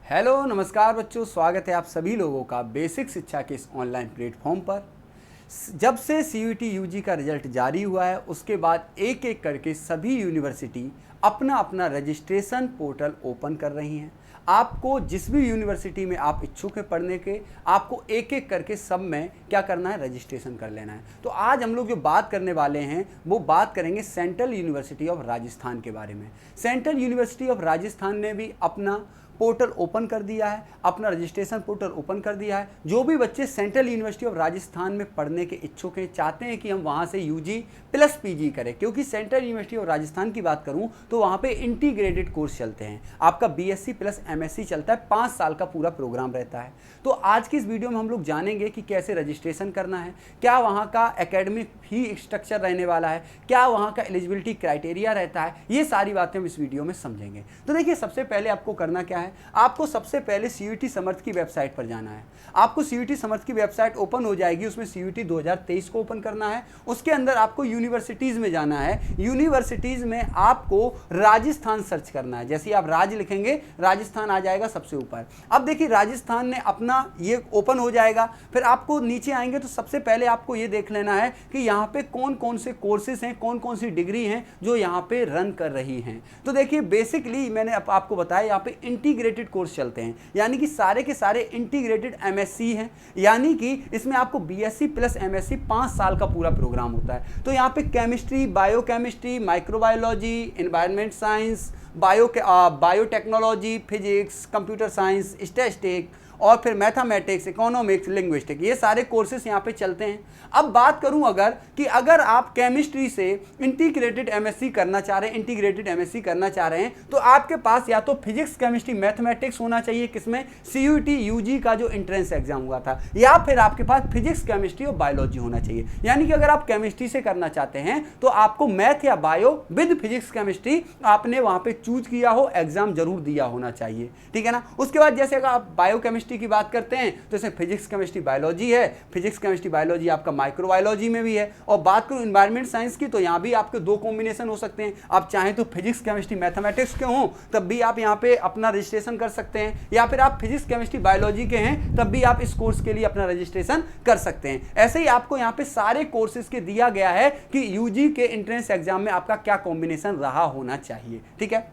Hello नमस्कार बच्चों, स्वागत है आप सभी लोगों का बेसिक शिक्षा के इस ऑनलाइन प्लेटफॉर्म पर। जब से सीयूईटी यूजी का रिजल्ट जारी हुआ है उसके बाद एक एक करके सभी यूनिवर्सिटी अपना अपना रजिस्ट्रेशन पोर्टल ओपन कर रही हैं। आपको जिस भी यूनिवर्सिटी में आप इच्छुक हैं पढ़ने के, आपको एक एक करके सब में क्या करना है, रजिस्ट्रेशन कर लेना है। तो आज हम लोग जो बात करने वाले हैं वो बात करेंगे सेंट्रल यूनिवर्सिटी ऑफ राजस्थान के बारे में। सेंट्रल यूनिवर्सिटी ऑफ राजस्थान ने भी अपना पोर्टल ओपन कर दिया है, अपना रजिस्ट्रेशन पोर्टल ओपन कर दिया है। जो भी बच्चे सेंट्रल यूनिवर्सिटी ऑफ राजस्थान में पढ़ने के इच्छुक हैं, चाहते हैं कि हम वहाँ से यूजी प्लस पीजी करें, क्योंकि सेंट्रल यूनिवर्सिटी ऑफ राजस्थान की बात करूँ तो वहाँ पे इंटीग्रेटेड कोर्स चलते हैं। आपका बीएससी प्लस एमएससी चलता है, 5 साल का पूरा प्रोग्राम रहता है। तो आज की इस वीडियो में हम लोग जानेंगे कि कैसे रजिस्ट्रेशन करना है, क्या वहाँ का एकेडमिक फी स्ट्रक्चर रहने वाला है, क्या वहाँ का एलिजिबिलिटी क्राइटेरिया रहता है, ये सारी बातें हम इस वीडियो में समझेंगे। तो देखिए, सबसे पहले आपको करना क्या है, आपको सबसे पहले सीयूईटी समर्थ की वेबसाइट पर जाना है। आपको सीयूईटी समर्थ की वेबसाइट ओपन हो जाएगी, उसमें सीयूईटी 2023 को ओपन करना है। उसके अंदर आपको यूनिवर्सिटीज़ में जाना है। यूनिवर्सिटीज़ में आपको राजस्थान सर्च करना है। जैसे ही आप राज्य लिखेंगे राजस्थान आ जाएगा सबसे ऊपर। अब देखिए, राजस्थान ने अपना ये ओपन हो जाएगा। फिर आपको नीचे आएंगे तो सबसे पहले आपको ये देख लेना है कि यहाँ पे कौन कौन से कोर्सेज हैं, कौन कौन सी डिग्री हैं जो यहाँ पे रन कर रही हैं। तो देखिए, बेसिकली मैंने आपको बताया यहाँ पे इंटीग्रेटेड कोर्स चलते हैं, यानी कि सारे के सारे इंटीग्रेटेड एमएससी हैं, यानी कि इसमें आपको बीएससी प्लस एमएससी 5 साल का पूरा प्रोग्राम होता है। तो यहाँ पे chemistry, biochemistry, microbiology, environment science, biotechnology, physics, computer science, statistics और फिर मैथमेटिक्स, इकोनॉमिक्स, लिंग्विस्टिक, ये सारे कोर्सेज यहाँ पे चलते हैं। अब बात करूँ अगर आप केमिस्ट्री से इंटीग्रेटेड एमएससी करना चाह रहे हैं, इंटीग्रेटेड एमएससी करना चाह रहे हैं, तो आपके पास या तो फिजिक्स, केमिस्ट्री, मैथमेटिक्स होना चाहिए, किसमें, सीयूईटी यूजी का जो एंट्रेंस एग्जाम हुआ था, या फिर आपके पास फिजिक्स, केमिस्ट्री और बायोलॉजी होना चाहिए। यानी कि अगर आप केमिस्ट्री से करना चाहते हैं तो आपको मैथ या बायो विद फिजिक्स केमिस्ट्री आपने वहाँ पे चूज किया हो, एग्जाम जरूर दिया होना चाहिए, ठीक है ना। उसके बाद जैसे अगर आप बायोकेमिस्ट्री की बात करते हैं तो इसमें फिजिक्स, केमिस्ट्री, बायोलॉजी है। फिजिक्स, केमिस्ट्री, बायोलॉजी आपका माइक्रोबायोलॉजी में भी है। और बात करूं एनवायरमेंट साइंस की तो यहाँ भी आपके 2 कॉम्बिनेशन हो सकते हैं। आप चाहें तो फिजिक्स, केमिस्ट्री, मैथमेटिक्स के हों तब भी आप यहाँ पे अपना रजिस्ट्रेशन कर सकते हैं, या फिर आप फिजिक्स, केमिस्ट्री, बायोलॉजी के हैं तब भी आप इस कोर्स के लिए अपना रजिस्ट्रेशन कर सकते हैं। ऐसे ही आपको यहाँ पे सारे कोर्सेज के दिया गया है कि यूजी के एंट्रेंस एग्जाम में आपका क्या कॉम्बिनेशन रहा होना चाहिए, ठीक है।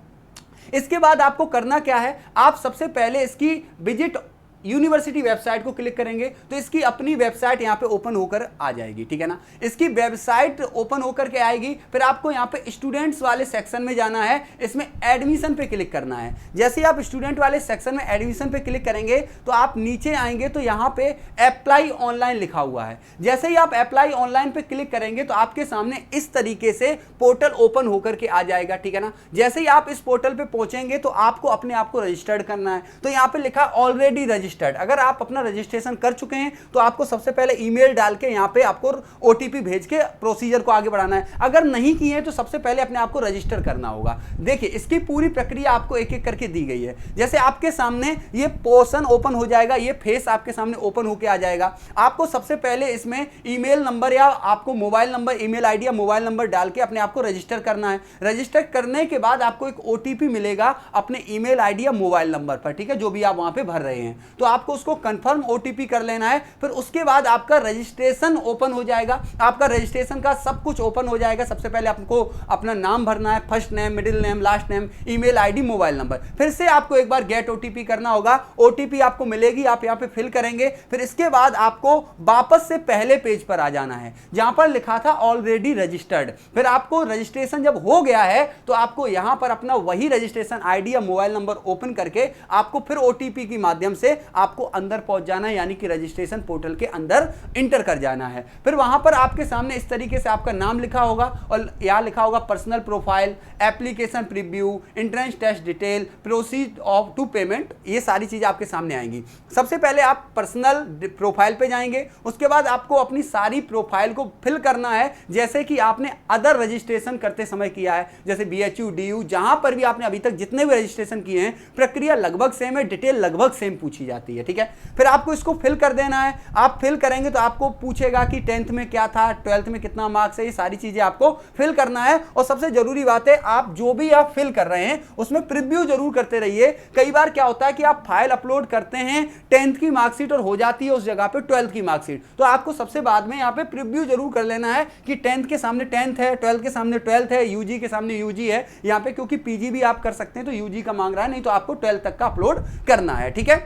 इसके बाद आपको करना क्या है, आप सबसे पहले इसकी विजिट यूनिवर्सिटी वेबसाइट को क्लिक करेंगे तो इसकी अपनी वेबसाइट यहाँ पे ओपन होकर आ जाएगी, ठीक है ना। इसकी वेबसाइट ओपन होकर के आएगी, फिर आपको यहाँ पे स्टूडेंट्स वाले सेक्शन में जाना है, इसमें एडमिशन पे क्लिक करना है। जैसे ही आप स्टूडेंट वाले सेक्शन में एडमिशन पे क्लिक करेंगे तो आप नीचे आएंगे तो यहाँ पे अप्लाई ऑनलाइन लिखा हुआ है। जैसे ही आप अप्लाई ऑनलाइन पे क्लिक करेंगे तो आपके सामने इस तरीके से पोर्टल ओपन होकर के आ जाएगा, ठीक है ना। जैसे ही आप इस पोर्टल पे पहुंचेंगे तो आपको अपने आप को रजिस्टर्ड करना है। तो यहाँ पे लिखा ऑलरेडी रजिस्टर्ड। अगर आप अपना रजिस्ट्रेशन कर चुके हैं तो आपको सबसे पहले ईमेल डाल के यहाँ पे आपको ओटीपी भेज के प्रोसीजर को आगे बढ़ाना है। अगर नहीं किए तो सबसे पहले अपने आप को रजिस्टर करना होगा। देखिए, इसकी पूरी प्रक्रिया आपको एक एक करके दी गई है। जैसे आपके सामने ये पोर्शन ओपन हो जाएगा, ये फेस आपके सामने ओपन होके आ जाएगा। आपको सबसे पहले इसमें ईमेल नंबर या आपको मोबाइल नंबर, ईमेल आईडी या मोबाइल नंबर डाल के अपने आप को रजिस्टर करना है। रजिस्टर करने के बाद आपको एक ओटीपी मिलेगा अपने ईमेल आईडी या मोबाइल नंबर पर, ठीक है, जो भी आप वहां पे भर रहे हैं। तो आपको उसको कंफर्म ओटीपी कर लेना है। फिर उसके बाद आपका रजिस्ट्रेशन ओपन हो जाएगा। आपका रजिस्ट्रेशन का सब कुछ ओपन हो जाएगा। सबसे पहले आपको अपना नाम भरना है, first name, middle name, last name, email ID, mobile number. फिर से आपको एक बार गेट ओटीपी करना होगा। ओटीपी आपको मिलेगी, आप यहाँ पे फिल करेंगे। फिर इसके बाद आपको वापस से पहले पेज पर आ जाना है जहां पर लिखा था ऑलरेडी रजिस्टर्ड। फिर आपको रजिस्ट्रेशन जब हो गया है तो आपको यहां पर अपना वही रजिस्ट्रेशन आईडी या मोबाइल नंबर ओपन करके आपको फिर ओटीपी की माध्यम से आपको अंदर पहुंच जाना है, यानी कि रजिस्ट्रेशन पोर्टल के अंदर इंटर कर जाना है। फिर वहां पर आपके सामने इस तरीके से आपका नाम लिखा होगा और यहां लिखा होगा personal profile, application preview, entrance test detail, proceed of to payment, ये सारी चीजें आपके सामने आएंगी। सबसे पहले आप पर्सनल प्रोफाइल पे जाएंगे। उसके बाद आपको अपनी सारी प्रोफाइल को फिल करना है जैसे कि आपने अदर रजिस्ट्रेशन करते समय किया है, जैसे बीएचयू, डीयू, जहां पर भी आपने अभी तक जितने भी रजिस्ट्रेशन किए हैं प्रक्रिया लगभग सेम है, डिटेल लगभग सेम पूछी जाती जाती है। ठीक है, फिर आपको इसको फिल कर देना है। आप फिल करेंगे तो आपको पूछेगा कि 10th में क्या था, 12th में कितना मार्क्स है, ये सारी चीजें आपको फिल करना है। और सबसे जरूरी बात है, आप जो भी आप फिल कर रहे हैं उसमें प्रीव्यू जरूर करते रहिए। कई बार क्या होता है कि आप फाइल अपलोड करते हैं 10th की मार्कशीट और हो जाती है उस जगह पे 12th की मार्कशीट, तो आपको सबसे बाद में यहाँ पे प्रीव्यू जरूर कर लेना है कि 10th के सामने 10th है, 12th के सामने 12th है, यूजी के सामने यूजी है यहाँ पे, क्योंकि पीजी भी आप कर सकते हैं तो यूजी का मांग रहा है, नहीं तो आपको 12th तक का अपलोड करना है। ठीक है,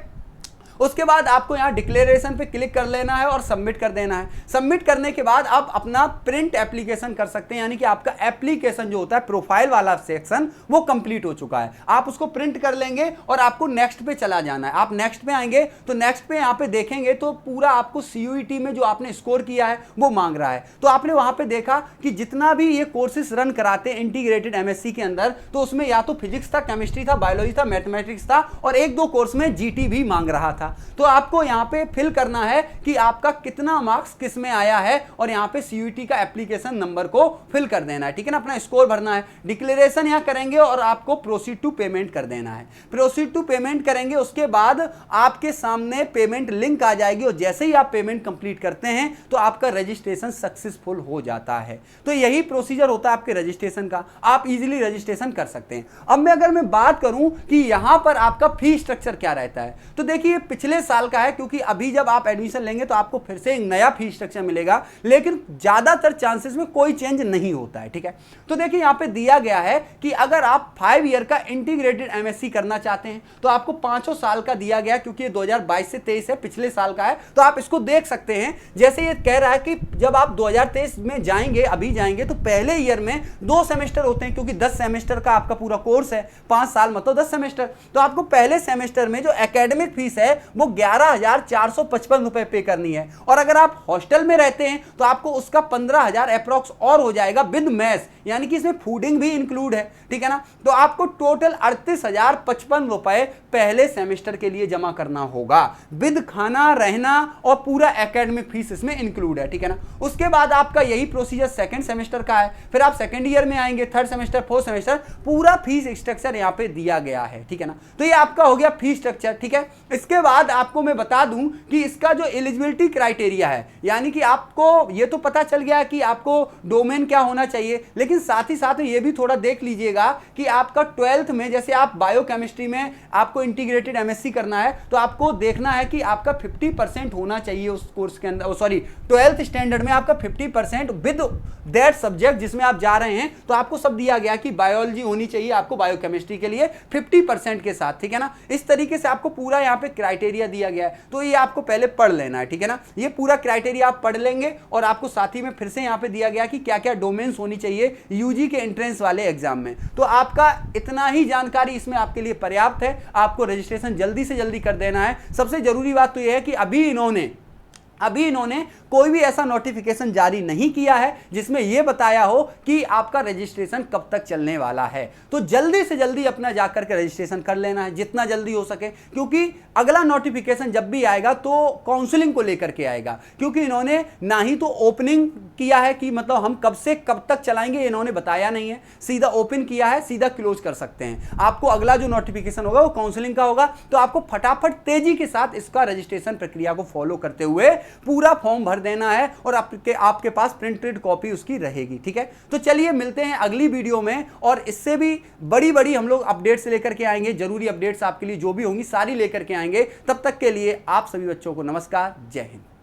उसके बाद आपको यहां डिक्लेरेशन पे क्लिक कर लेना है और सबमिट कर देना है। सबमिट करने के बाद आप अपना प्रिंट एप्लीकेशन कर सकते हैं, यानी कि आपका एप्लीकेशन जो होता है प्रोफाइल वाला सेक्शन वो कंप्लीट हो चुका है। आप उसको प्रिंट कर लेंगे और आपको नेक्स्ट पे चला जाना है। आप नेक्स्ट पे आएंगे तो नेक्स्ट पे यहां पे देखेंगे तो पूरा आपको सीयूईटी में जो आपने स्कोर किया है वो मांग रहा है। तो आपने वहां पे देखा कि जितना भी ये कोर्सेस रन कराते हैं इंटीग्रेटेड एमएससी के अंदर, तो उसमें या तो फिजिक्स था, केमिस्ट्री था, बायोलॉजी था, मैथमेटिक्स था और एक दो कोर्स में जीटी भी मांग रहा था। तो आपको यहां पे फिल करना है कि आपका कितना मार्क्स किस में आया है और यहां पे सीयूईटी का एप्लीकेशन नंबर को फिल कर देना है। ठीक है ना, अपना स्कोर भरना है, डिक्लेरेशन यहां करेंगे और आपको प्रोसीड टू पेमेंट कर देना है। प्रोसीड टू पेमेंट करेंगे, उसके बाद आपके सामने पेमेंट लिंक आ जाएगी और जैसे ही आप पेमेंट कंप्लीट करते हैं तो आपका रजिस्ट्रेशन सक्सेसफुल हो जाता है। तो यही प्रोसीजर होता है आपके रजिस्ट्रेशन का, आप इजीली रजिस्ट्रेशन कर सकते हैं। अब अगर मैं बात करूं कि यहां पर आपका फी स्ट्रक्चर क्या रहता है, तो देखिए पिछले साल का है, क्योंकि अभी जब आप एडमिशन लेंगे तो आपको फिर से एक नया फी स्ट्रक्चर मिलेगा, लेकिन ज्यादातर चांसेस में कोई चेंज नहीं होता है। ठीक है, तो देखिए यहां पे दिया गया है कि अगर आप 5 ईयर का इंटीग्रेटेड एमएससी करना चाहते हैं तो आपको 5 साल का दिया गया, क्योंकि ये 2022 से 23 है, पिछले साल का है, तो आप इसको देख सकते हैं। जैसे ये कह रहा है कि जब आप 2023 में जाएंगे, अभी जाएंगे, तो पहले ईयर में 2 सेमेस्टर होते हैं, क्योंकि 10 सेमेस्टर का आपका पूरा कोर्स है, 5 साल मतलब 10 सेमेस्टर। तो आपको पहले सेमेस्टर में जो एकेडमिक फीस है वो 11,455 रुपए पे करनी है, और अगर आप हॉस्टल में रहते हैं तो आपको उसका 15,000 अप्रॉक्स और हो जाएगा विद मेस, यानी कि इसमें फूडिंग भी इंक्लूड है। ठीक है ना, तो आपको टोटल 38,055 रुपए पहले सेमेस्टर के लिए जमा करना होगा, विद खाना, रहना और पूरा एकेडमिक फीस इसमें इंक्लूड है। ठीक है ना, उसके बाद आपका यही प्रोसीजर सेकंड सेमेस्टर का है, फिर आप सेकंड ईयर में आएंगे, थर्ड सेमेस्टर, फोर्थ सेमेस्टर, पूरा फीस स्ट्रक्चर यहां पे दिया गया है। ठीक है ना, तो ये आपका हो गया फीस स्ट्रक्चर। ठीक है, इसके बाद आपको मैं बता दूं कि इसका जो एलिजिबिलिटी क्राइटेरिया है, यानी कि आपको ये तो पता चल गया कि आपको डोमेन क्या होना चाहिए, लेकिन साथ ही साथ ये भी थोड़ा देख लीजिएगा कि आपका 12th में, जैसे आप बायोकेमिस्ट्री में आपको इंटीग्रेटेड एमएससी करना है, तो आपको देखना है कि आपका 50% होना चाहिए उस कोर्स के अंदर, सॉरी 12th स्टैंडर्ड में आपका 50% विद दैट सब्जेक्ट जिसमें आप जा रहे हैं। तो आपको सब दिया गया कि बायोलॉजी होनी चाहिए आपको बायोकेमिस्ट्री के लिए 50% के साथ। ठीक है ना, इस तरीके से आपको पूरा यहाँ पे क्राइटेरिया दिया गया है, तो ये आपको पहले पढ़ लेना है। ठीक है ना, ये पूरा क्राइटेरिया आप पढ़ लेंगे और आपको साथ ही में फिर से यहाँ पे दिया गया कि क्या क्या डोमेन्स होनी चाहिए यूजी के एंट्रेंस वाले एग्जाम में। तो आपका इतना ही जानकारी इसमें आपके लिए पर्याप्त है। आपको रजिस्ट्रेशन जल्दी से जल्दी कर देना है। सबसे जरूरी बात तो यह है कि अभी इन्होंने कोई भी ऐसा नोटिफिकेशन जारी नहीं किया है जिसमें यह बताया हो कि आपका रजिस्ट्रेशन कब तक चलने वाला है। तो जल्दी से जल्दी अपना जाकर के रजिस्ट्रेशन कर लेना है जितना जल्दी हो सके, क्योंकि अगला नोटिफिकेशन जब भी आएगा तो काउंसलिंग को लेकर के आएगा, क्योंकि इन्होंने ना ही तो ओपनिंग किया है कि मतलब हम कब से कब तक चलाएंगे, इन्होंने बताया नहीं है, सीधा ओपन किया है, सीधा क्लोज कर सकते हैं। आपको अगला जो नोटिफिकेशन होगा वो काउंसलिंग का होगा, तो आपको फटाफट तेजी के साथ इसका रजिस्ट्रेशन प्रक्रिया को फॉलो करते हुए पूरा फॉर्म भर देना है और आपके पास प्रिंटेड कॉपी उसकी रहेगी। ठीक है, तो चलिए मिलते हैं अगली वीडियो में, और इससे भी बड़ी हम लोग अपडेट्स लेकर के आएंगे, जरूरी अपडेट्स आपके लिए जो भी होंगी सारी लेकर के आएंगे। तब तक के लिए आप सभी बच्चों को नमस्कार, जय हिंद।